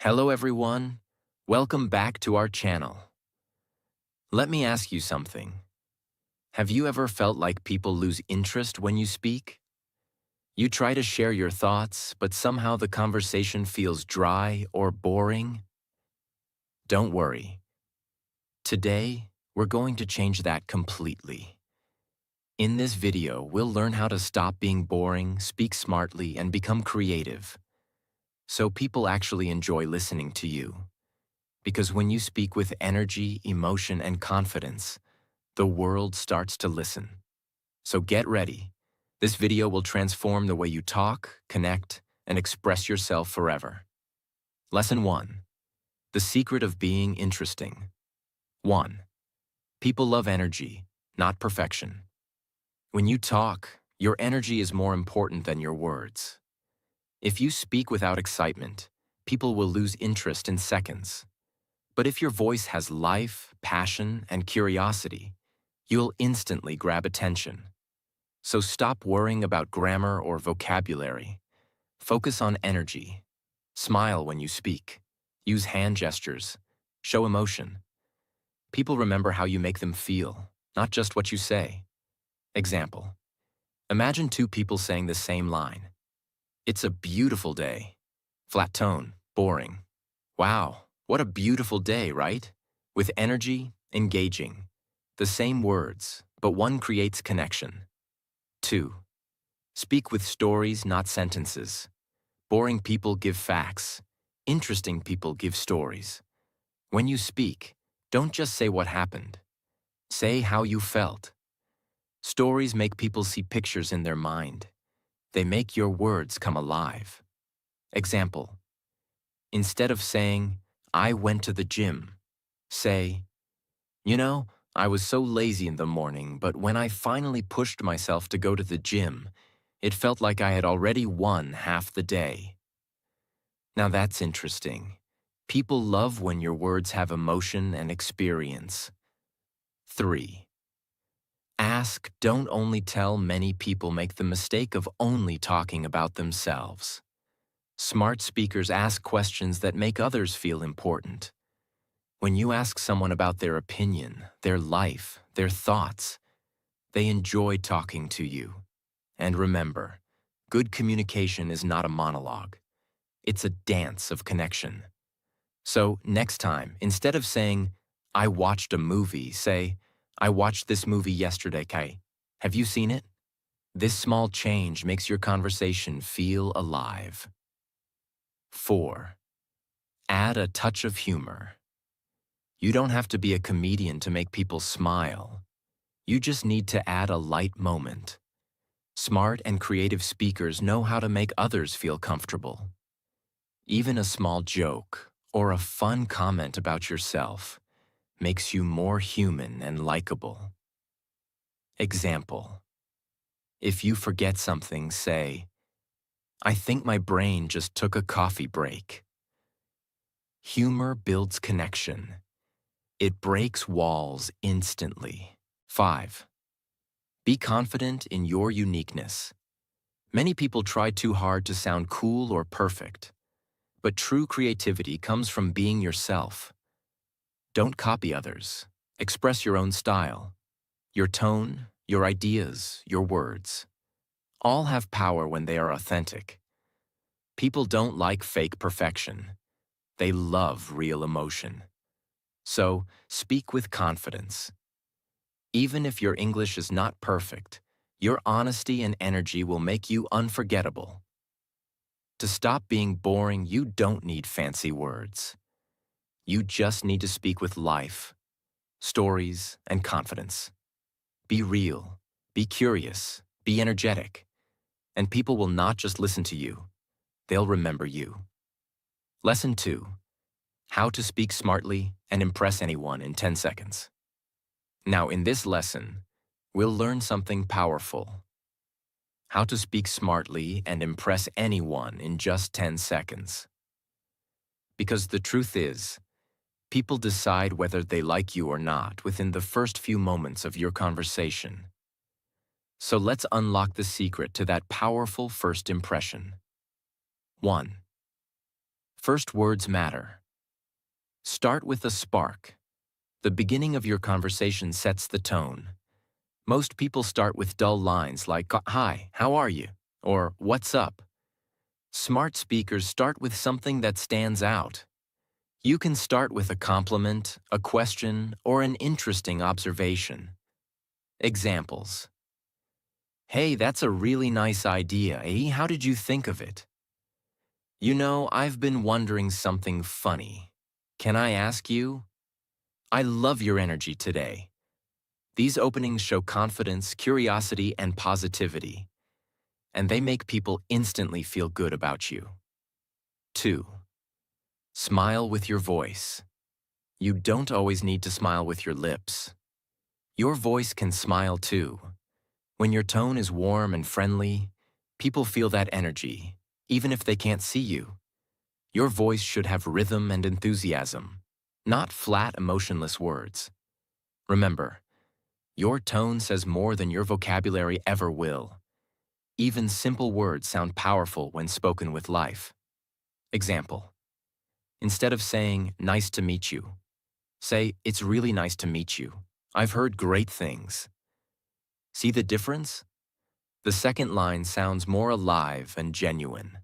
Hello everyone, welcome back to our channel. Let me ask you something. Have you ever felt like people lose interest when you speak? You try to share your thoughts, but somehow the conversation feels dry or boring? Don't worry. Today, we're going to change that completely. In this video, we'll learn how to stop being boring, speak smartly, and become creative, so people actually enjoy listening to you. Because when you speak with energy, emotion, and confidence, the world starts to listen. So get ready. This video will transform the way you talk, connect, and express yourself forever. Lesson 1. The secret of being interesting. 1. People love energy, not perfection. When you talk, your energy is more important than your words. If you speak without excitement, people will lose interest in seconds. But if your voice has life, passion, and curiosity, you'll instantly grab attention. So stop worrying about grammar or vocabulary. Focus on energy. Smile when you speak. Use hand gestures. Show emotion. People remember how you make them feel, not just what you say. Example. Imagine two people saying the same line. It's a beautiful day. Flat tone, boring. Wow, what a beautiful day, right? With energy, engaging. The same words, but one creates connection. 2. Speak with stories, not sentences. Boring people give facts. Interesting people give stories. When you speak, don't just say what happened. Say how you felt. Stories make people see pictures in their mind. They make your words come alive. Example. Instead of saying, I went to the gym, say, I was so lazy in the morning, but when I finally pushed myself to go to the gym, it felt like I had already won half the day. Now that's interesting. People love when your words have emotion and experience. 3. Ask, don't only tell. Many people make the mistake of only talking about themselves. Smart speakers ask questions that make others feel important. When you ask someone about their opinion, their life, their thoughts, they enjoy talking to you. And remember, good communication is not a monologue. It's a dance of connection. So next time, instead of saying, I watched a movie, say, I watched this movie yesterday, Kai. Have you seen it? This small change makes your conversation feel alive. 4. Add a touch of humor. You don't have to be a comedian to make people smile. You just need to add a light moment. Smart and creative speakers know how to make others feel comfortable. Even a small joke or a fun comment about yourself makes you more human and likable. Example. If you forget something, say, I think my brain just took a coffee break. Humor builds connection. It breaks walls instantly. 5. Be confident in your uniqueness. Many people try too hard to sound cool or perfect, but true creativity comes from being yourself. Don't copy others. Express your own style. Your tone, your ideas, your words. All have power when they are authentic. People don't like fake perfection. They love real emotion. So, speak with confidence. Even if your English is not perfect, your honesty and energy will make you unforgettable. To stop being boring, you don't need fancy words. You just need to speak with life, stories, and confidence. Be real, be curious, be energetic, and people will not just listen to you, they'll remember you. Lesson 2. How to speak smartly and impress anyone in 10 seconds. Now, in this lesson, we'll learn something powerful. How to speak smartly and impress anyone in just 10 seconds. Because the truth is, people decide whether they like you or not within the first few moments of your conversation. So let's unlock the secret to that powerful first impression. 1. First words matter. Start with a spark. The beginning of your conversation sets the tone. Most people start with dull lines like, "Hi, how are you?" or "What's up?" Smart speakers start with something that stands out. You can start with a compliment, a question, or an interesting observation. Examples. "Hey, that's a really nice idea, eh? How did you think of it?" "You know, I've been wondering something funny. Can I ask you?" "I love your energy today." These openings show confidence, curiosity, and positivity, and they make people instantly feel good about you. 2. Smile with your voice. You don't always need to smile with your lips. Your voice can smile too. When your tone is warm and friendly, people feel that energy, even if they can't see you. Your voice should have rhythm and enthusiasm, not flat, emotionless words. Remember, your tone says more than your vocabulary ever will. Even simple words sound powerful when spoken with life. Example. Instead of saying, "Nice to meet you," say, "It's really nice to meet you. I've heard great things." See the difference? The second line sounds more alive and genuine.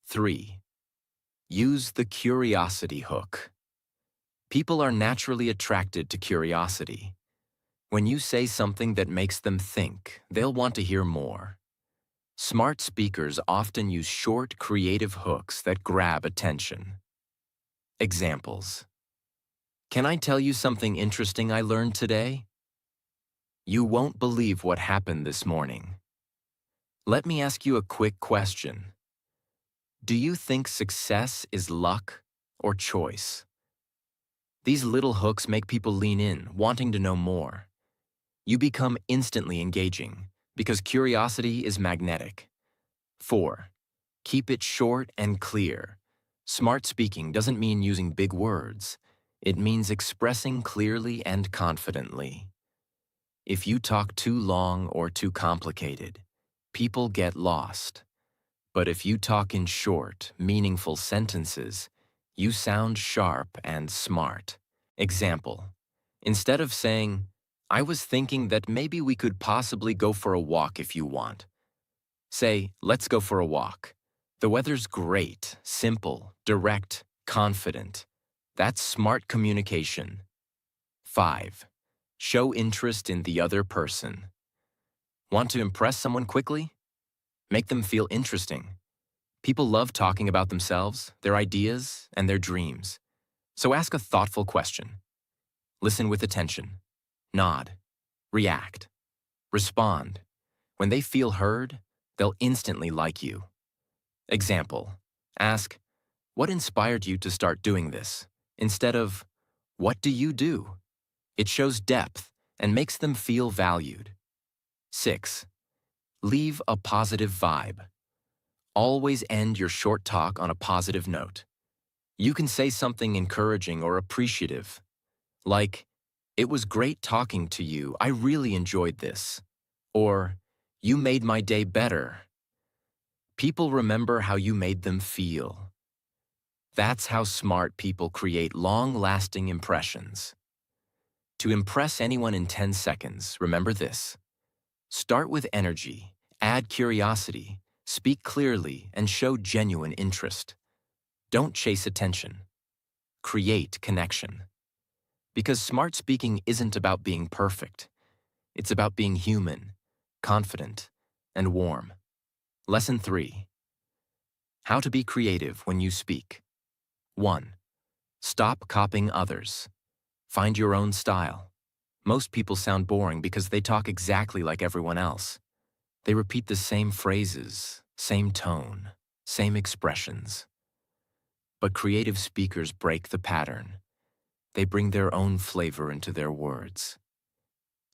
3. Use the curiosity hook. People are naturally attracted to curiosity. When you say something that makes them think, they'll want to hear more. Smart speakers often use short, creative hooks that grab attention. Examples. "Can I tell you something interesting I learned today?" "You won't believe what happened this morning." "Let me ask you a quick question. Do you think success is luck or choice?" These little hooks make people lean in, wanting to know more. You become instantly engaging because curiosity is magnetic. 4. Keep it short and clear. Smart speaking doesn't mean using big words. It means expressing clearly and confidently. If you talk too long or too complicated, people get lost. But if you talk in short, meaningful sentences, you sound sharp and smart. Example. Instead of saying, "I was thinking that maybe we could possibly go for a walk if you want," say, "Let's go for a walk. The weather's great, simple, direct, confident." That's smart communication. 5. Show interest in the other person. Want to impress someone quickly? Make them feel interesting. People love talking about themselves, their ideas, and their dreams. So ask a thoughtful question. Listen with attention. Nod. React. Respond. When they feel heard, they'll instantly like you. Example. Ask, "What inspired you to start doing this?" instead of, "What do you do?" It shows depth and makes them feel valued. 6. Leave a positive vibe. Always end your short talk on a positive note. You can say something encouraging or appreciative, like, "It was great talking to you. I really enjoyed this." Or, "You made my day better." People remember how you made them feel. That's how smart people create long-lasting impressions. To impress anyone in 10 seconds, remember this. Start with energy, add curiosity, speak clearly, and show genuine interest. Don't chase attention. Create connection. Because smart speaking isn't about being perfect. It's about being human, confident, and warm. Lesson 3. How to be creative when you speak. 1. Stop copying others. Find your own style. Most people sound boring because they talk exactly like everyone else. They repeat the same phrases, same tone, same expressions. But creative speakers break the pattern. They bring their own flavor into their words.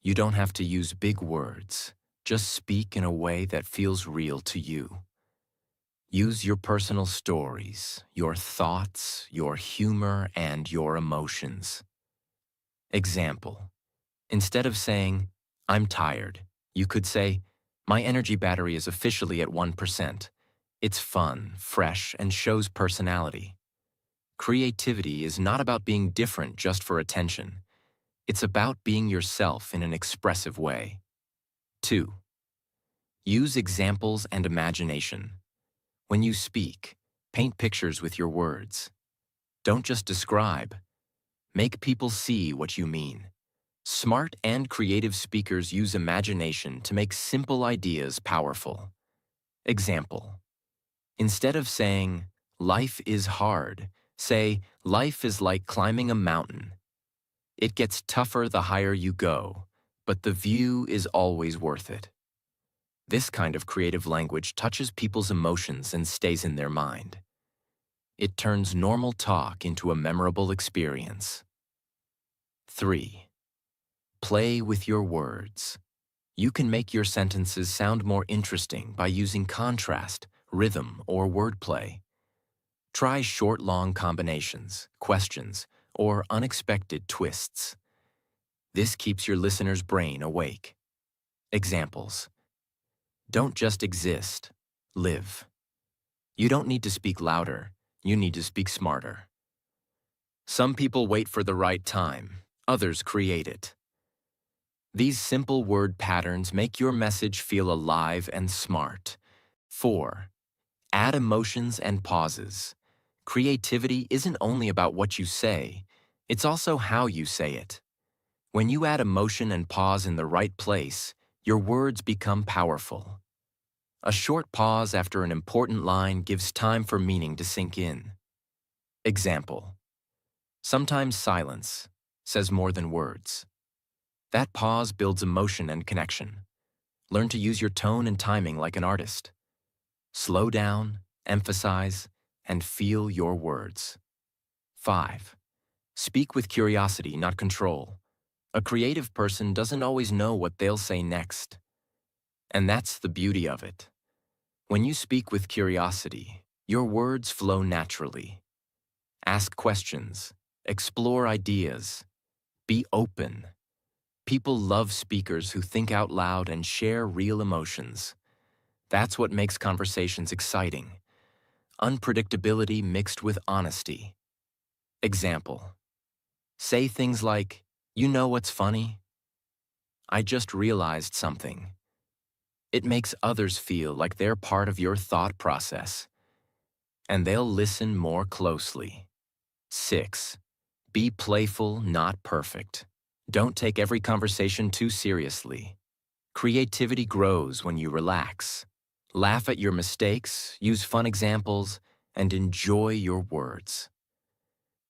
You don't have to use big words. Just speak in a way that feels real to you. Use your personal stories, your thoughts, your humor, and your emotions. Example. Instead of saying, "I'm tired," you could say, "My energy battery is officially at 1%. It's fun, fresh, and shows personality. Creativity is not about being different just for attention. It's about being yourself in an expressive way. 2. Use examples and imagination. When you speak, paint pictures with your words. Don't just describe. Make people see what you mean. Smart and creative speakers use imagination to make simple ideas powerful. Example: instead of saying, "Life is hard," say, "Life is like climbing a mountain. It gets tougher the higher you go, but the view is always worth it." This kind of creative language touches people's emotions and stays in their mind. It turns normal talk into a memorable experience. 3. Play with your words. You can make your sentences sound more interesting by using contrast, rhythm, or wordplay. Try short-long combinations, questions, or unexpected twists. This keeps your listener's brain awake. Examples: don't just exist, live. You don't need to speak louder, you need to speak smarter. Some people wait for the right time, others create it. These simple word patterns make your message feel alive and smart. 4. Add emotions and pauses. Creativity isn't only about what you say, it's also how you say it. When you add emotion and pause in the right place, your words become powerful. A short pause after an important line gives time for meaning to sink in. Example: sometimes silence says more than words. That pause builds emotion and connection. Learn to use your tone and timing like an artist. Slow down, emphasize, and feel your words. 5. Speak with curiosity, not control. A creative person doesn't always know what they'll say next. And that's the beauty of it. When you speak with curiosity, your words flow naturally. Ask questions, explore ideas, be open. People love speakers who think out loud and share real emotions. That's what makes conversations exciting. Unpredictability mixed with honesty. Example: say things like, "You know what's funny? I just realized something." It makes others feel like they're part of your thought process, and they'll listen more closely. 6. Be playful, not perfect. Don't take every conversation too seriously. Creativity grows when you relax. Laugh at your mistakes, use fun examples, and enjoy your words.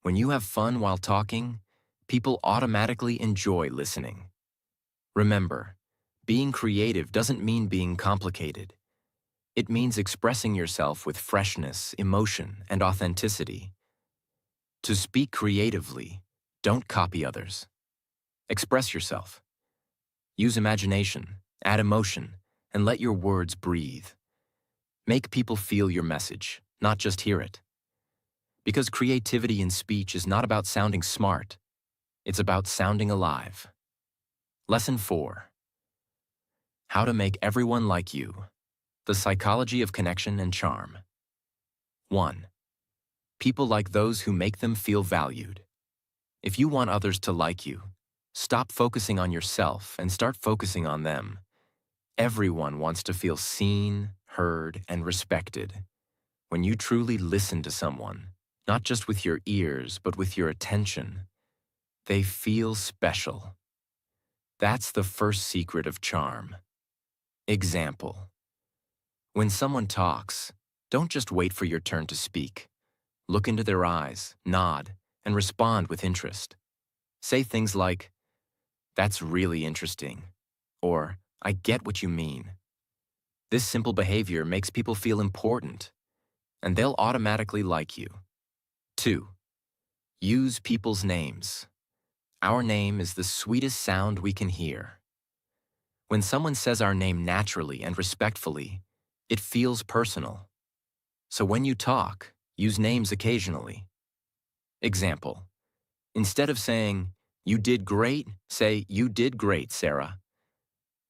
When you have fun while talking, people automatically enjoy listening. Remember, being creative doesn't mean being complicated. It means expressing yourself with freshness, emotion, and authenticity. To speak creatively, don't copy others. Express yourself. Use imagination, add emotion, and let your words breathe. Make people feel your message, not just hear it. Because creativity in speech is not about sounding smart, it's about sounding alive. Lesson 4. How to make everyone like you. The psychology of connection and charm. 1. People like those who make them feel valued. If you want others to like you, stop focusing on yourself and start focusing on them. Everyone wants to feel seen, heard, and respected. When you truly listen to someone, not just with your ears, but with your attention, they feel special. That's the first secret of charm. Example: when someone talks, don't just wait for your turn to speak. Look into their eyes, nod, and respond with interest. Say things like, "That's really interesting," or "I get what you mean." This simple behavior makes people feel important, and they'll automatically like you. 2. Use people's names. Our name is the sweetest sound we can hear. When someone says our name naturally and respectfully, it feels personal. So when you talk, use names occasionally. Example: instead of saying, "You did great," say, "You did great, Sarah."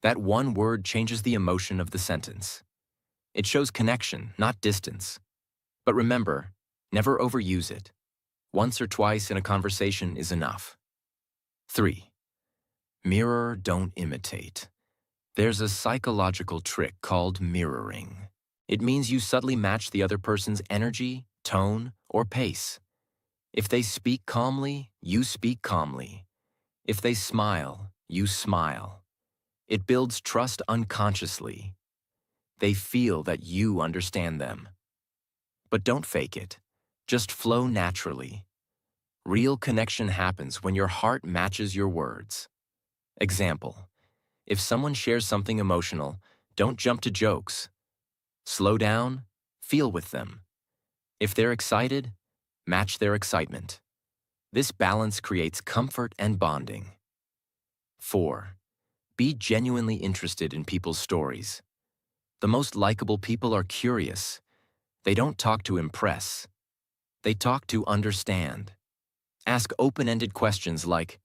That one word changes the emotion of the sentence. It shows connection, not distance. But remember, never overuse it. Once or twice in a conversation is enough. 3. Mirror, don't imitate. There's a psychological trick called mirroring. It means you subtly match the other person's energy, tone, or pace. If they speak calmly, you speak calmly. If they smile, you smile. It builds trust unconsciously. They feel that you understand them. But don't fake it. Just flow naturally. Real connection happens when your heart matches your words. Example: if someone shares something emotional, don't jump to jokes. Slow down, feel with them. If they're excited, match their excitement. This balance creates comfort and bonding. 4. Be genuinely interested in people's stories. The most likable people are curious. They don't talk to impress. They talk to understand. Ask open-ended questions like,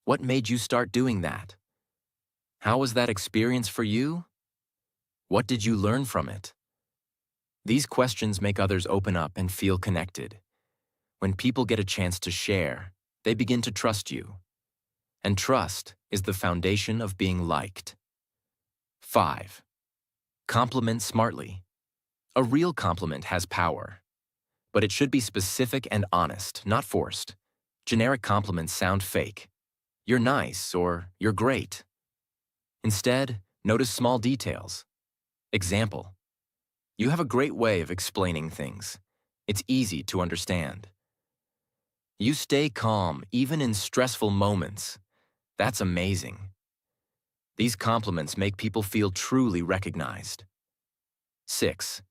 "What made you start doing that? How was that experience for you? What did you learn from it?" These questions make others open up and feel connected. When people get a chance to share, they begin to trust you. And trust is the foundation of being liked. 5. Compliment smartly. A real compliment has power, but it should be specific and honest, not forced. Generic compliments sound fake. "You're nice," or "You're great." Instead, notice small details. Example: "You have a great way of explaining things. It's easy to understand." "You stay calm even in stressful moments. That's amazing." These compliments make people feel truly recognized. 6.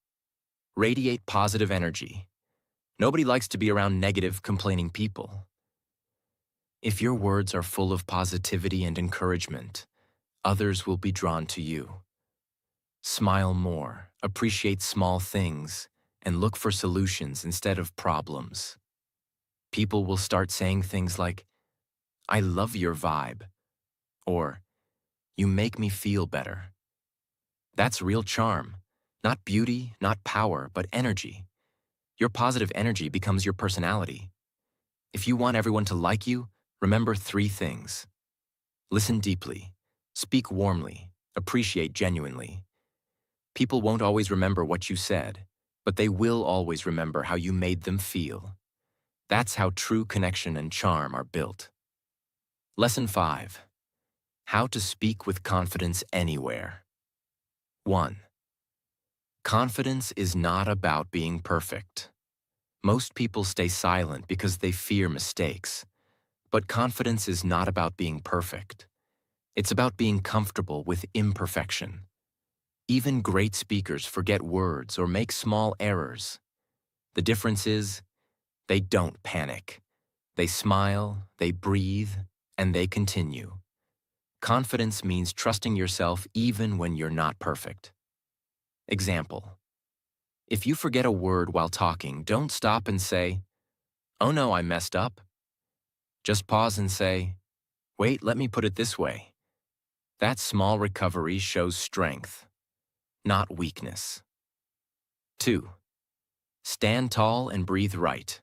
Radiate positive energy. Nobody likes to be around negative, complaining people. If your words are full of positivity and encouragement, others will be drawn to you. Smile more, appreciate small things, and look for solutions instead of problems. People will start saying things like, "I love your vibe," or "You make me feel better." That's real charm. Not beauty, not power, but energy. Your positive energy becomes your personality. If you want everyone to like you, remember 3 things. Listen deeply. Speak warmly. Appreciate genuinely. People won't always remember what you said, but they will always remember how you made them feel. That's how true connection and charm are built. Lesson 5. How to speak with confidence anywhere. 1. Confidence is not about being perfect. Most people stay silent because they fear mistakes. But confidence is not about being perfect. It's about being comfortable with imperfection. Even great speakers forget words or make small errors. The difference is, they don't panic. They smile, they breathe, and they continue. Confidence means trusting yourself even when you're not perfect. Example: if you forget a word while talking, don't stop and say, "Oh no, I messed up." Just pause and say, "Wait, let me put it this way." That small recovery shows strength, not weakness. 2. Stand tall and breathe right.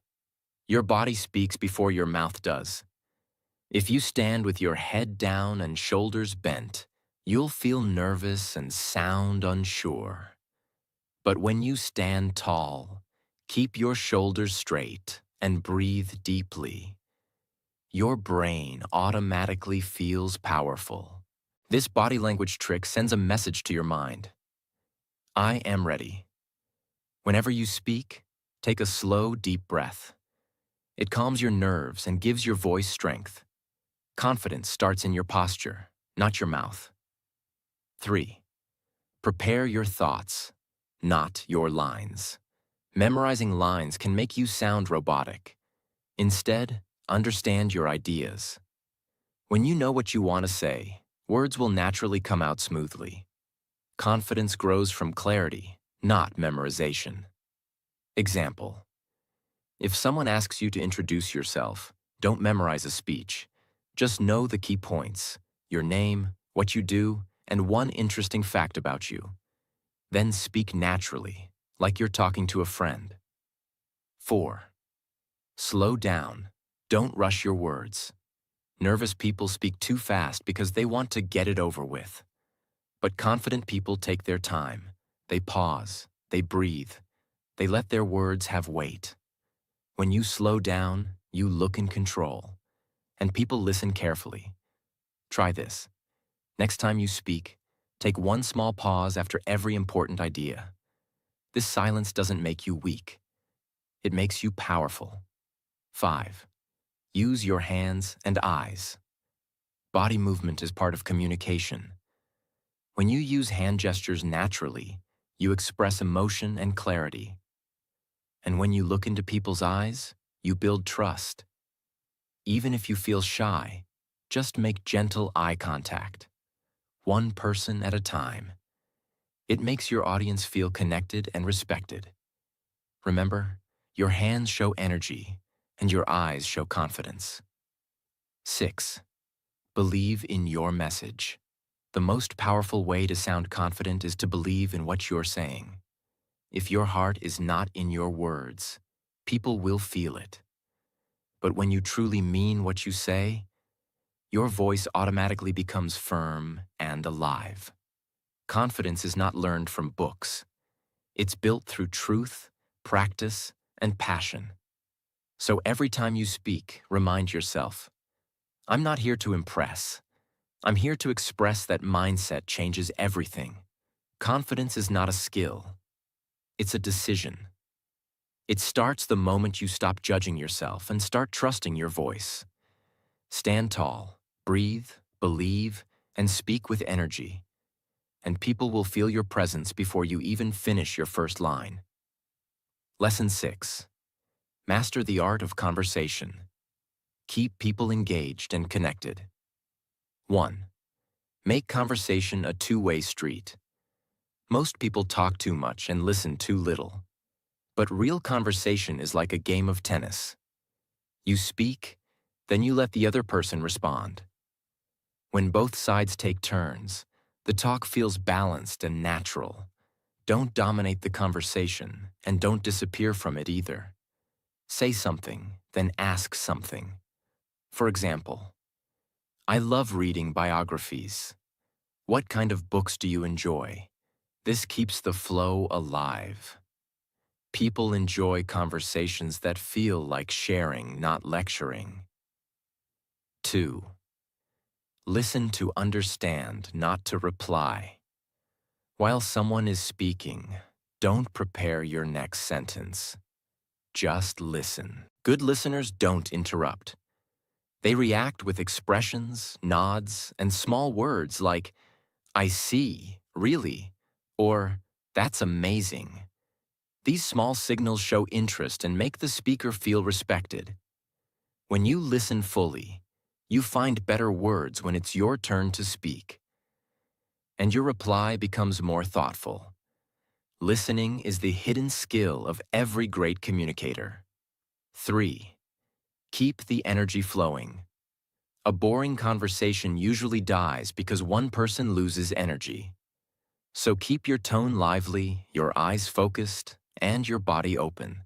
Your body speaks before your mouth does. If you stand with your head down and shoulders bent, you'll feel nervous and sound unsure. But when you stand tall, keep your shoulders straight and breathe deeply. Your brain automatically feels powerful. This body language trick sends a message to your mind. I am ready. Whenever you speak, take a slow, deep breath. It calms your nerves and gives your voice strength. Confidence starts in your posture, not your mouth. 3. Prepare your thoughts, not your lines. Memorizing lines can make you sound robotic. Instead, understand your ideas. When you know what you want to say, words will naturally come out smoothly. Confidence grows from clarity, not memorization. Example: if someone asks you to introduce yourself, don't memorize a speech. Just know the key points: your name, what you do, and one interesting fact about you. Then speak naturally, like you're talking to a friend. 4. Slow down. Don't rush your words. Nervous people speak too fast because they want to get it over with. But confident people take their time. They pause. They breathe. They let their words have weight. When you slow down, you look in control. And people listen carefully. Try this. Next time you speak, take one small pause after every important idea. This silence doesn't make you weak. It makes you powerful. 5. Use your hands and eyes. Body movement is part of communication. When you use hand gestures naturally, you express emotion and clarity. And when you look into people's eyes, you build trust. Even if you feel shy, just make gentle eye contact. One person at a time. It makes your audience feel connected and respected. Remember, your hands show energy, and your eyes show confidence. 6. Believe in your message. The most powerful way to sound confident is to believe in what you're saying. If your heart is not in your words, people will feel it. But when you truly mean what you say, your voice automatically becomes firm and alive. Confidence is not learned from books. It's built through truth, practice, and passion. So every time you speak, remind yourself, I'm not here to impress. I'm here to express that mindset changes everything. Confidence is not a skill. It's a decision. It starts the moment you stop judging yourself and start trusting your voice. Stand tall, breathe, believe, and speak with energy. And people will feel your presence before you even finish your first line. Lesson 6. Master the art of conversation. Keep people engaged and connected. 1. Make conversation a two-way street. Most people talk too much and listen too little. But real conversation is like a game of tennis. You speak, then you let the other person respond. When both sides take turns, the talk feels balanced and natural. Don't dominate the conversation, and don't disappear from it either. Say something, then ask something. For example, I love reading biographies. What kind of books do you enjoy? This keeps the flow alive. People enjoy conversations that feel like sharing, not lecturing. 2. Listen to understand, not to reply. While someone is speaking, don't prepare your next sentence. Just listen. Good listeners don't interrupt. They react with expressions, nods, and small words like, I see, really, or that's amazing. These small signals show interest and make the speaker feel respected. When you listen fully, you find better words when it's your turn to speak. And your reply becomes more thoughtful. Listening is the hidden skill of every great communicator. 3. Keep the energy flowing. A boring conversation usually dies because one person loses energy. So keep your tone lively, your eyes focused, and your body open.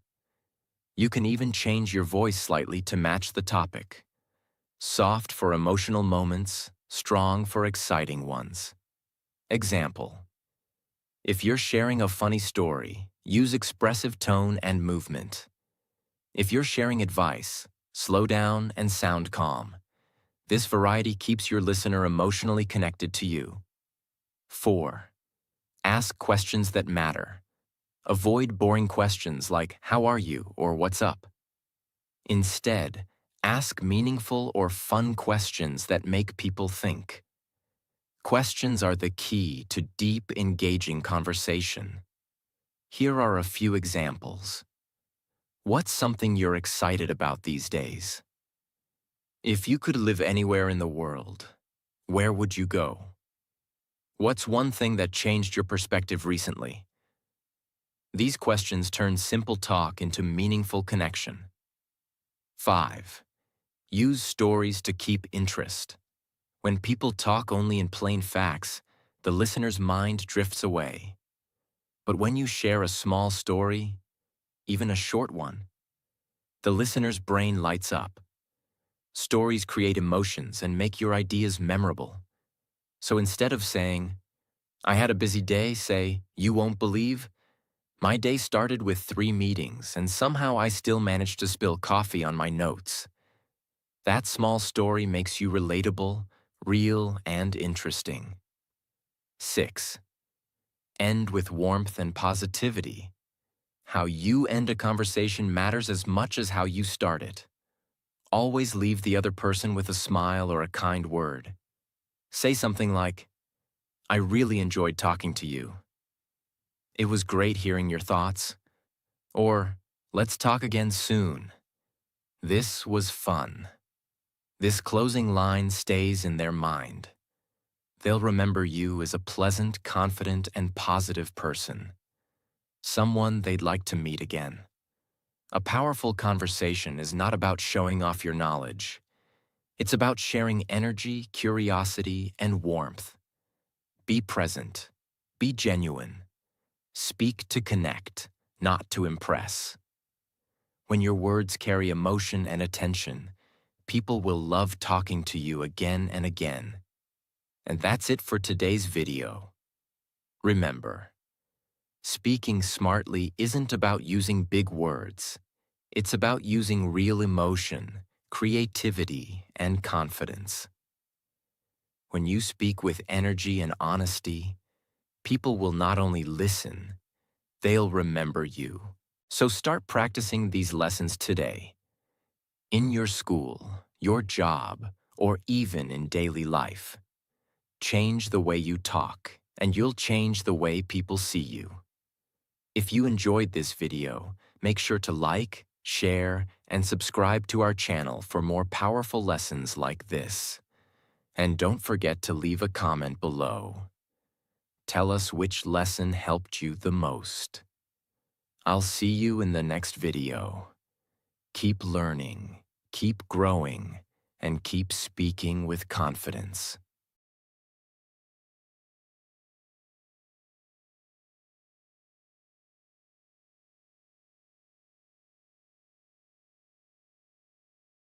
You can even change your voice slightly to match the topic. Soft for emotional moments, strong for exciting ones. Example. If you're sharing a funny story, use expressive tone and movement. If you're sharing advice, slow down and sound calm. This variety keeps your listener emotionally connected to you. 4. Ask questions that matter. Avoid boring questions like, how are you, or what's up? Instead, ask meaningful or fun questions that make people think. Questions are the key to deep, engaging conversation. Here are a few examples. What's something you're excited about these days? If you could live anywhere in the world, where would you go? What's one thing that changed your perspective recently? These questions turn simple talk into meaningful connection. 5. Use stories to keep interest. When people talk only in plain facts, the listener's mind drifts away. But when you share a small story, even a short one, the listener's brain lights up. Stories create emotions and make your ideas memorable. So instead of saying, I had a busy day, say, you won't believe, my day started with 3 meetings and somehow I still managed to spill coffee on my notes. That small story makes you relatable, real, and interesting. 6. End with warmth and positivity. How you end a conversation matters as much as how you start it. Always leave the other person with a smile or a kind word. Say something like, I really enjoyed talking to you. It was great hearing your thoughts. Or, let's talk again soon. This was fun. This closing line stays in their mind. They'll remember you as a pleasant, confident, and positive person. Someone they'd like to meet again. A powerful conversation is not about showing off your knowledge. It's about sharing energy, curiosity, and warmth. Be present. Be genuine. Speak to connect, not to impress. When your words carry emotion and attention, people will love talking to you again and again. And that's it for today's video. Remember, speaking smartly isn't about using big words. It's about using real emotion, creativity, and confidence. When you speak with energy and honesty, people will not only listen, they'll remember you. So start practicing these lessons today. In your school, your job, or even in daily life. Change the way you talk, and you'll change the way people see you. If you enjoyed this video, make sure to like, share, and subscribe to our channel for more powerful lessons like this. And don't forget to leave a comment below. Tell us which lesson helped you the most. I'll see you in the next video. Keep learning, keep growing, and keep speaking with confidence.